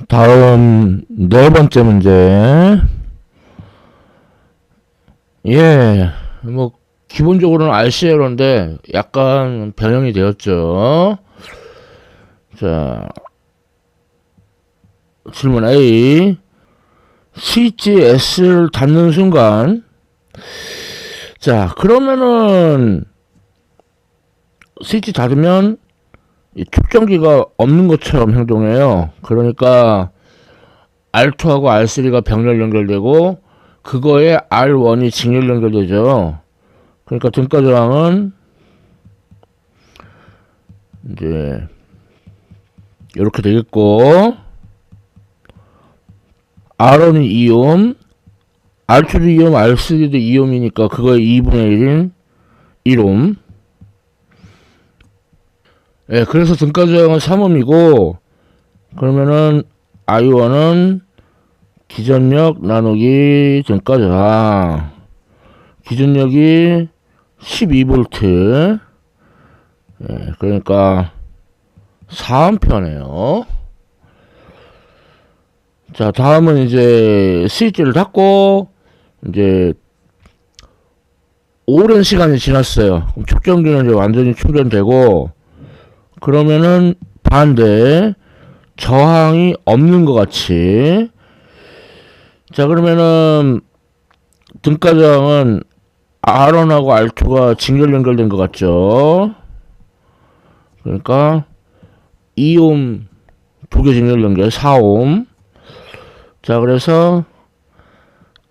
다음 네 번째 문제. 예, 뭐 기본적으로는 RC에러인데 약간 변형이 되었죠. 자, 질문 A. 스위치 S를 닫는 순간, 자, 그러면은 스위치 닫으면 이 축전기가 없는 것처럼 행동해요. 그러니까 R2하고 R3가 병렬 연결되고 그거에 R1이 직렬 연결되죠. 그러니까 등가 저항은 이제 이렇게 되겠고, R1이 2옴, R2도 2옴, R3도 2옴이니까 그거의 2분의 1인 1옴. 예, 그래서 등가 저항은 3옴이고, 그러면은 I1은 기전력 나누기 등가 저항. 기준력이 12V. 예, 그러니까 4A네요. 자, 다음은 이제 스위치를 닫고 이제 오랜 시간이 지났어요. 그럼 축전기는 이제 완전히 충전되고, 그러면은 반대 저항이 없는 것 같이. 자, 그러면은 등가 저항은 R1하고 R2가 직렬 연결된 것 같죠. 그러니까 2옴 두 개 직렬 연결 4옴. 자, 그래서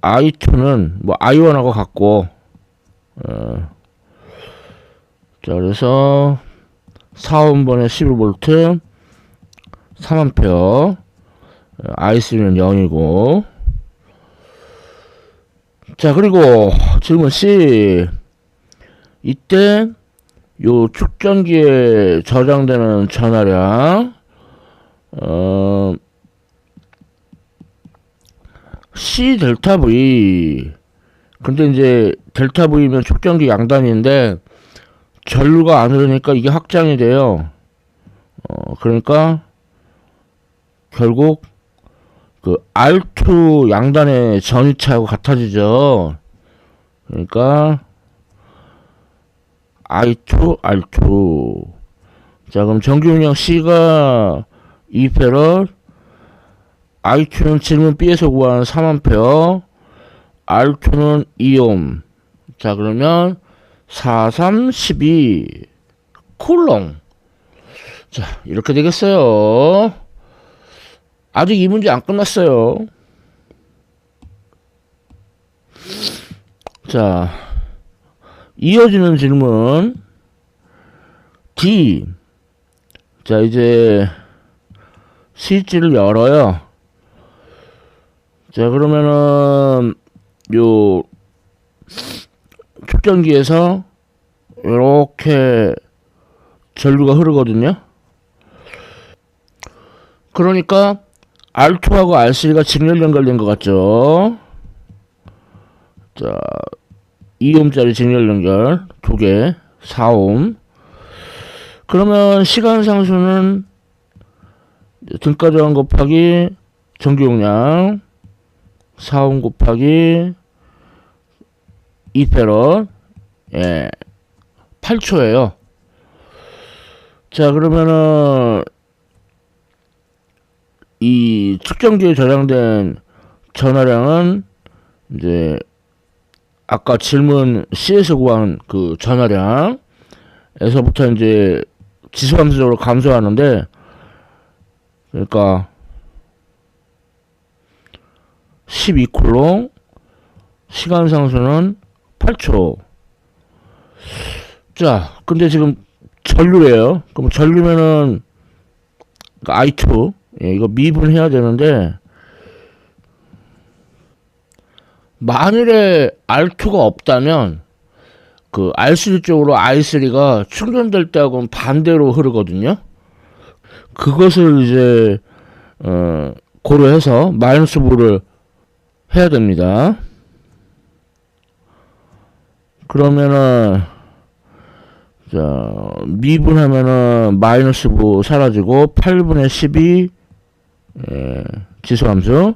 I2는 뭐 I1하고 같고, 자, 그래서 4옴번에 11V 3A. I3는 0이고. 자, 그리고 질문 C. 이때 요 축전기에 저장되는 전하량 C 델타 V. 근데 이제 델타 V면 축전기 양단인데 전류가 안 흐르니까 이게 확장이 돼요. 그러니까 결국 그 R2 양단의 전위차하고 같아지죠. 그러니까 I2 R2. 자, 그럼 전기용량 C가 2F, I2는 질문 B에서 구한 3A, R2는 2옴. 자, 그러면 4, 3, 12 쿨롱. 자, 이렇게 되겠어요. 아직 이 문제 안 끝났어요. 자, 이어지는 질문 D. 자, 이제 스위치를 열어요. 자, 그러면은 요 축전기에서 이렇게 전류가 흐르거든요. 그러니까 R2하고 R3가 직렬 연결된 것 같죠. 자, 2옴짜리 직렬 연결 두 개, 4옴. 그러면 시간 상수는 등가 저항 곱하기 전기 용량 4옴 곱하기 2F. 예, 8초예요. 자, 그러면은 이 측정기에 저장된 전하량은 이제 아까 질문 C에서 구한 그 전하량에서부터 이제 지수함수적으로 감소하는데, 그러니까 12쿨롱, 시간 상수는 8초. 자, 근데 지금 전류래요. 그럼 전류면은 I2, 예, 이거 미분해야 되는데, 만일에 R2가 없다면 그 R3 쪽으로 I3가 충전될 때하고는 반대로 흐르거든요. 그것을 이제 고려해서 마이너스 부를 해야 됩니다. 그러면은 자, 미분하면은 마이너스 부 사라지고 8분의 12 지수함수.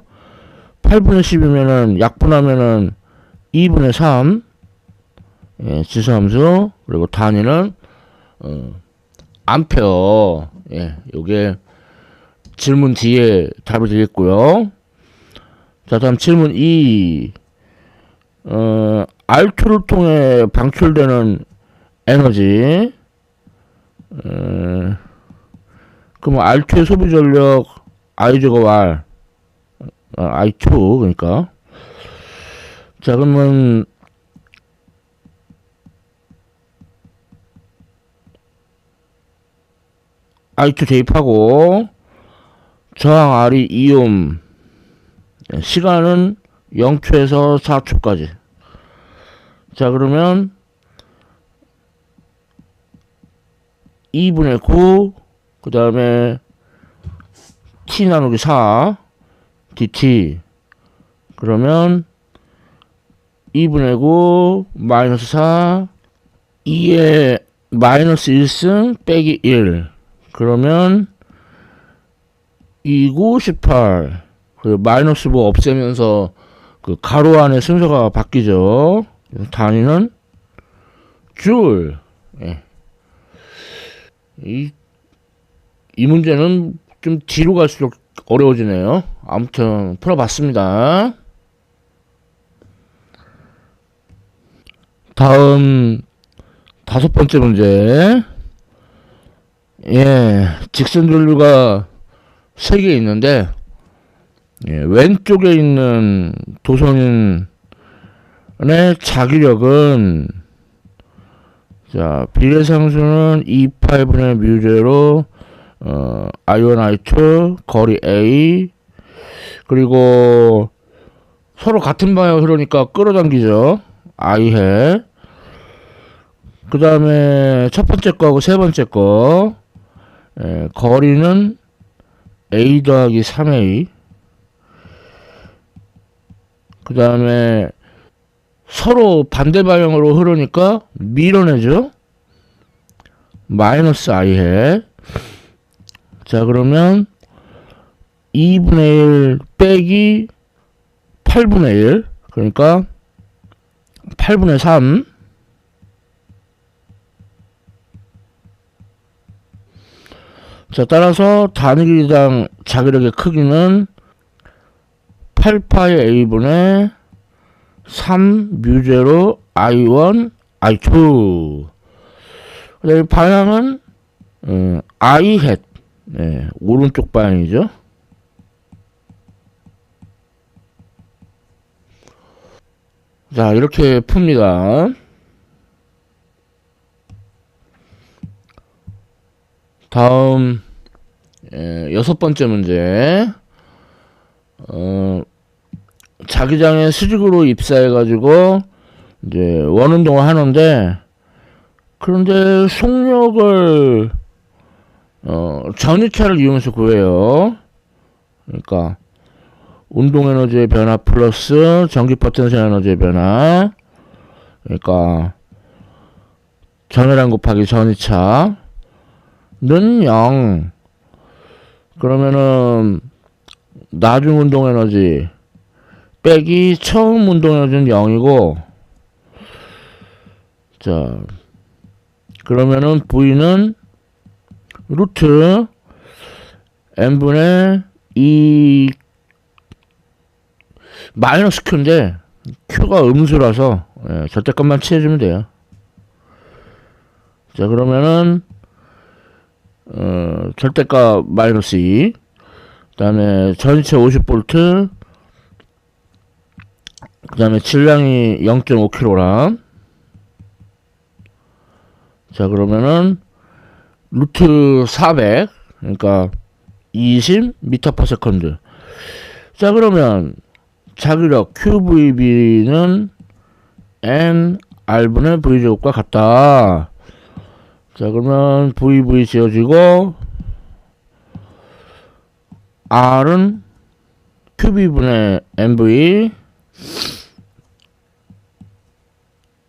8분의 10이면은 약분하면은 2분의 3 지수함수. 그리고 단위는 암페어. 요게 질문 뒤에 답이 되겠고요. 자, 다음 질문 2. R2를 통해 방출되는 에너지. 그럼 R2의 소비 전력 I 제곱 R. I2, 그러니까. 자, 그러면 I2 대입하고, 저항 R이 2옴, 시간은 0초에서 4초까지. 자, 그러면 2분의 9, 그 다음에 t 나누기 4 dt. 그러면 2분의 9 마이너스 4 2의 마이너스 1승 빼기 1. 그러면 29, 18. 그 마이너스 뭐 없애면서 그 가로 안에 순서가 바뀌죠. 단위는 줄. 이 문제는 좀 뒤로 갈수록 어려워지네요. 아무튼 풀어봤습니다. 다음 5번째 문제. 직선전류가 3개 있는데, 왼쪽에 있는 도선인의 자기력은, 자, 비례상수는 2파이분의 뮤제로, I1, I2, 거리 A, 그리고 서로 같은 방향 흐르니까 끌어당기죠. I해. 그 다음에 첫 번째 거하고 세 번째 거, 거리는 A 더하기 3A. 그 다음에 서로 반대 방향으로 흐르니까 밀어내죠. 마이너스 I해. 자, 그러면 2분의 1 빼기 8분의 1. 그러니까 8분의 3. 자, 따라서 단위 길이당 자기력의 크기는 8파이 A분의 3 뮤제로 I1, I2. 그 다음에 방향은 I 햇. 오른쪽 방향이죠. 자, 이렇게 풉니다. 다음 6번째 문제. 자기장에 수직으로 입사해가지고 이제 원운동을 하는데, 그런데 속력을 전위차를 이용해서 구해요. 그러니까 운동 에너지의 변화 플러스 전기 포텐셜 에너지의 변화. 그러니까 전회량 곱하기 전위차 는 0. 그러면은 나중 운동 에너지 빼기 처음 운동 에너지는 0이고, 자, 그러면은 V는 루트 n분의 2 마이너스 Q인데 Q가 음수라서 절대값만 취해주면 돼요. 자, 그러면은 절대값 마이너스 2. 그 다음에 전체 50V. 그 다음에 질량이 0.5kg. 자, 그러면은 루트 400. 그러니까 20m/s. 자, 그러면 자기력 QVB는 nR분의 V제곱과 같다. 자, 그러면 VV 지어지고, R은 QB분의 MV,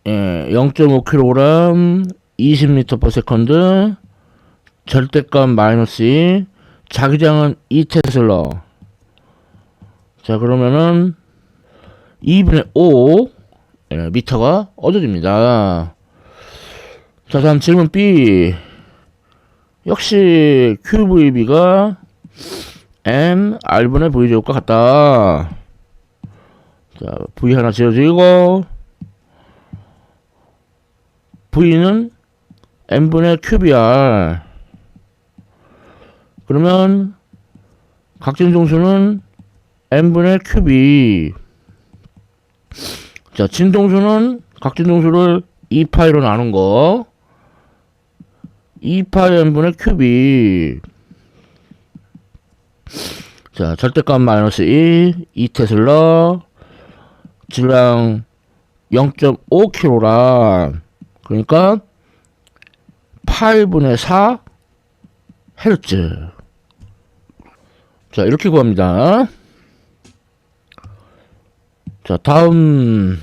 0.5kg, 20m/s, 절대값 마이너스 2, 자기장은 2테슬라. 자, 그러면은 2분의 5 미터가 얻어집니다. 자, 다음 질문 B. 역시 QVB가 M R분의 V 제곱과 같다. 자, V 하나 지어지고 V는 M분의 QBR. 그러면 각진 동수는 M분의 QB. 자, 진동수는 각진 동수를 2파이로 나눈 거 2파이 M분의 QB. 자, 절대값 마이너스 2 테슬라, 질량 0.5kg. 그러니까 8분의 4 헤르츠. 자, 이렇게 구합니다. 자, 다음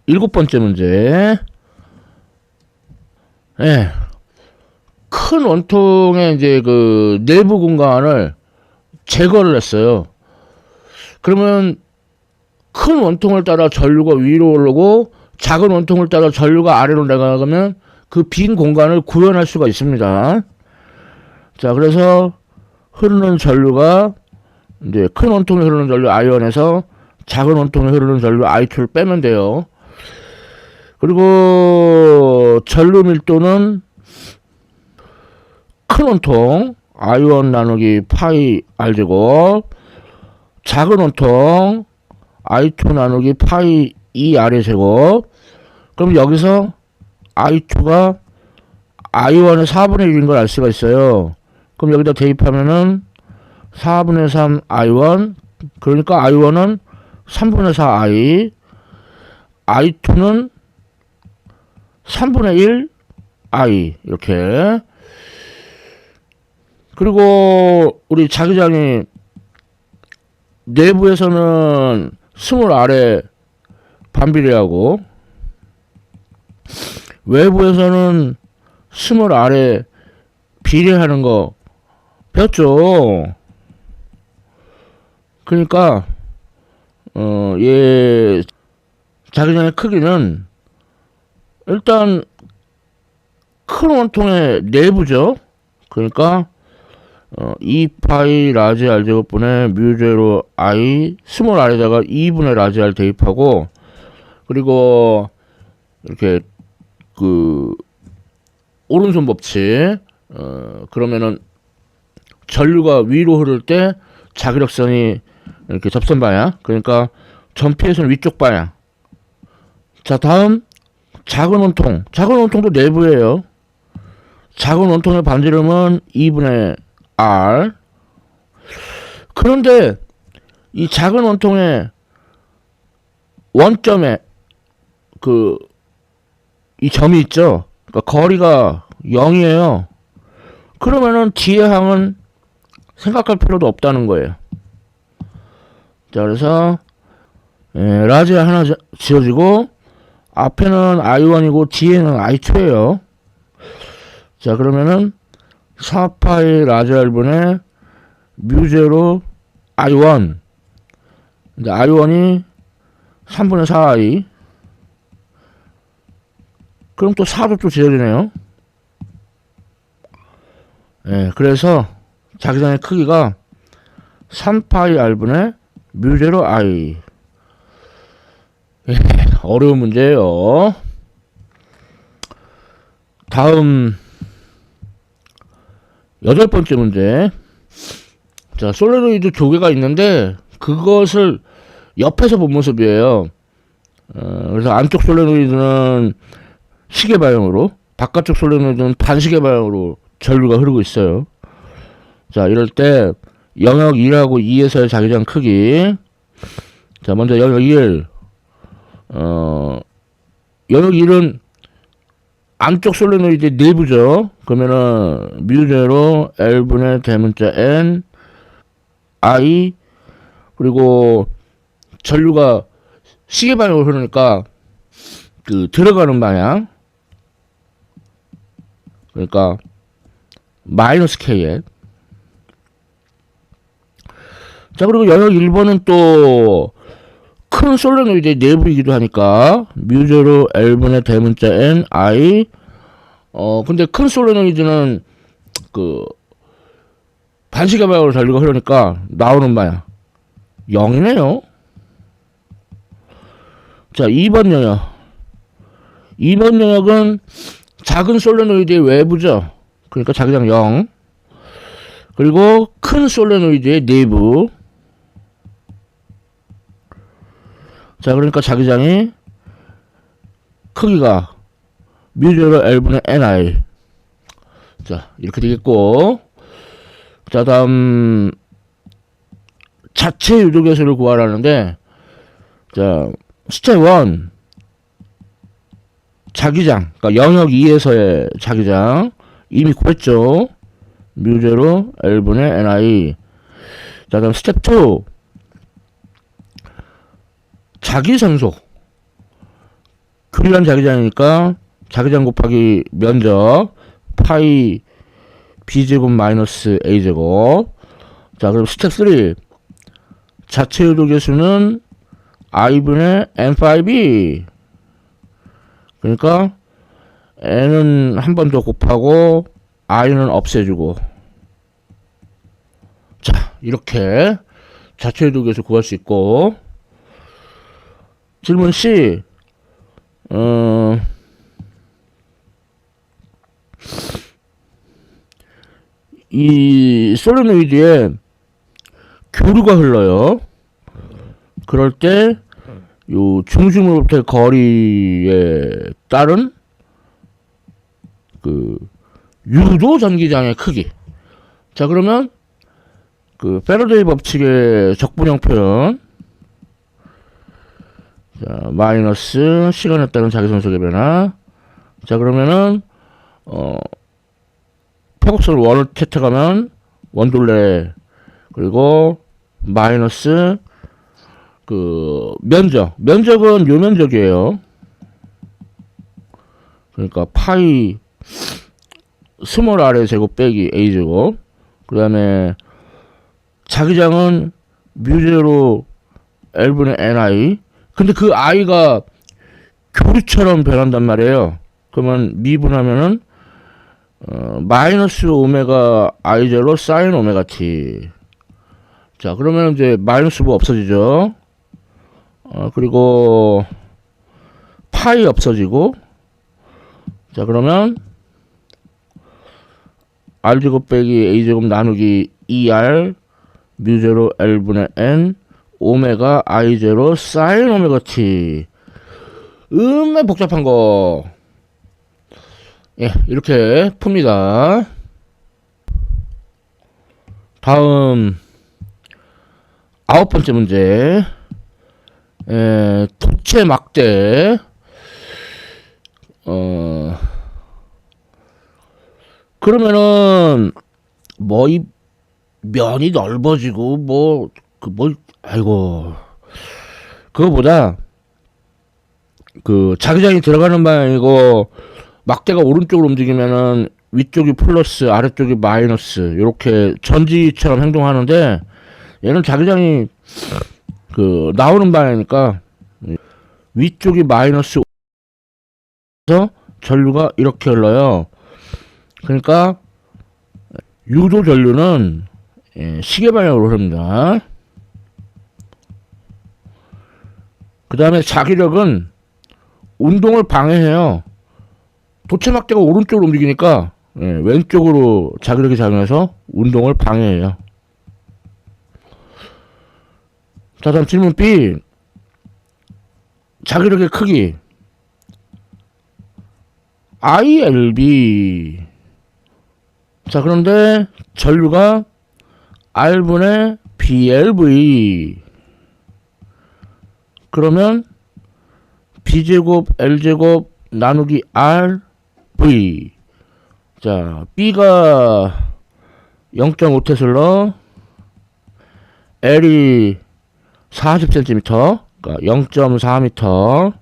7번째 문제. 예. 큰 원통의 이제 그 내부 공간을 제거를 했어요. 그러면 큰 원통을 따라 전류가 위로 오르고 작은 원통을 따라 전류가 아래로 내려가면 그 빈 공간을 구현할 수가 있습니다. 자, 그래서 흐르는 전류가 이제 큰 원통에 흐르는 전류 I1에서 작은 원통에 흐르는 전류 I2를 빼면 돼요. 그리고 전류 밀도는 큰 원통 I1 나누기 파이 R제곱, 작은 원통 I2 나누기 파이 2R의 제곱. 그럼 여기서 I2가 I1의 4분의 1인 걸 알 수가 있어요. 그럼 여기다 대입하면은 4분의 3 I1, 그러니까 I1은 3분의 4 I, I2는 3분의 1 I. 이렇게. 그리고 우리 자기장이 내부에서는 스몰 아래 반비례하고 외부에서는 스몰 아래 비례하는 거 배웠죠. 그러니까 얘 자기장의 크기는 일단 큰 원통의 내부죠. 그러니까 2파이 라지 R 제곱분의 뮤제로 I 스몰 R에다가 2분의 라지 R 대입하고, 그리고 이렇게 그 오른손 법칙, 그러면은 전류가 위로 흐를 때 자기력선이 이렇게 접선 방향, 그러니까 전피해서는 위쪽 방향. 자, 다음 작은 원통. 작은 원통도 내부예요. 작은 원통의 반지름은 2분의 R. 그런데 이 작은 원통의 원점에 이 점이 있죠. 그러니까 거리가 0이에요. 그러면은 뒤의 항은 생각할 필요도 없다는 거예요. 자, 그래서 라지 하나 지어지고 앞에는 I1이고 뒤에는 I2예요. 자, 그러면은 4파이 라지 R분의 뮤제로 I1. 근데 I1이 3분의 4I. 그럼 또 4도 또 지어지네요. 그래서 자기장의 크기가 3파이 R분의 뮤제로 I. 어려운 문제예요. 다음 8번째 문제. 자, 솔레노이드 조개가 있는데 그것을 옆에서 본 모습이에요. 그래서 안쪽 솔레노이드는 시계 방향으로, 바깥쪽 솔레노이드는 반시계 방향으로 전류가 흐르고 있어요. 자, 이럴 때 영역 1하고 2에서의 자기장 크기. 자, 먼저 영역 1. 영역 1은 안쪽 솔레노이드 내부죠. 그러면은 뮤제로 L분의 대문자 N I, 그리고 전류가 시계 방향으로 흐르니까 그 들어가는 방향, 그러니까 마이너스 K에. 자, 그리고 영역 1번은 또 큰 솔레노이드의 내부이기도 하니까 뮤제로 L분의 대문자 N I. 근데 큰 솔레노이드는 그 반시계 방향으로 달리고 흐르니까 나오는 바야 0이네요. 자, 2번 영역. 2번 영역은 작은 솔레노이드의 외부죠. 그러니까 자기장 0. 그리고 큰 솔레노이드의 내부. 자, 그러니까 자기장이 크기가 뮤제로 L분의 NI. 자, 이렇게 되겠고. 자, 다음 자체 유도계수를 구하라는데, 자, 스텝 1 자기장, 그러니까 영역 2에서의 자기장 이미 구했죠. 뮤제로 L분의 NI. 자, 다음 스텝 2 자기상속. 규리한 자기장이니까 자기장 곱하기 면적 파이 b제곱 마이너스 a제곱. 자, 그럼 스텝 3 자체 유도계수는 i분의 n5b. 그러니까 n은 한 번 더 곱하고 i는 없애주고. 자, 이렇게 자체 유도계수 구할 수 있고. 질문 C. 이 솔레노이드에 교류가 흘러요. 그럴 때 요 중심으로부터의 거리에 따른 그 유도 전기장의 크기. 자, 그러면 그 패러데이 법칙의 적분형 표현. 자, 마이너스 시간에 따른 자기선속의 변화. 자, 그러면은 포곡선을 원을 채택하면 원둘레. 그리고 마이너스 그 면적은 요 면적이에요. 그러니까 파이 스몰 r 의 제곱 빼기 a 제곱. 그 다음에 자기장은 뮤제로 L분의 ni. 근데 그 i가 교류처럼 변한단 말이에요. 그러면 미분하면은 마이너스 오메가 i 제로 사인 오메가 t. 자, 그러면 이제 마이너스 부 없어지죠. 그리고 파이 없어지고. 자, 그러면 r제곱 빼기 a제곱 나누기 2r 뮤제로 L분의 n 오메가 i 제로 사인 오메가 t. 복잡한 거. 예, 이렇게 풉니다. 다음 9번째 문제. 도체 막대. 그러면은 이 면이 넓어지고 아이고, 그거보다 그 자기장이 들어가는 방향이고 막대가 오른쪽으로 움직이면은 위쪽이 플러스 아래쪽이 마이너스 이렇게 전지처럼 행동하는데, 얘는 자기장이 그 나오는 방향이니까 위쪽이 마이너스에서 전류가 이렇게 흘러요. 그러니까 유도 전류는 시계 방향으로 흐릅니다. 그 다음에 자기력은 운동을 방해해요. 도체 막대가 오른쪽으로 움직이니까 왼쪽으로 자기력이 작용해서 운동을 방해해요. 자, 다음 질문 B. 자기력의 크기 ILB. 자, 그런데 전류가 R분의 BLV. 그러면 B제곱 L제곱 나누기 RV. 자, B가 0.5테슬라, L이 40cm, 그러니까 0.4m,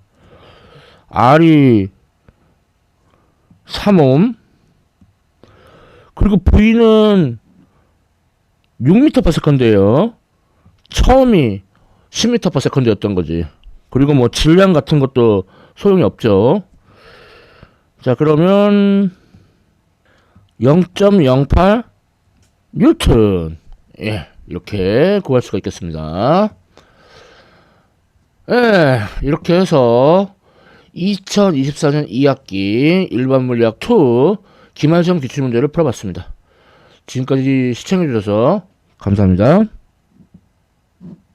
R이 3옴, 그리고 V는 6m/s인데요. 처음이 10m/s였던 거지. 그리고 뭐 질량 같은 것도 소용이 없죠. 자, 그러면 0.08 뉴턴. 예, 이렇게 구할 수가 있겠습니다. 예, 이렇게 해서 2024년 2학기 일반 물리학 2 기말시험 기출문제를 풀어봤습니다. 지금까지 시청해주셔서 감사합니다.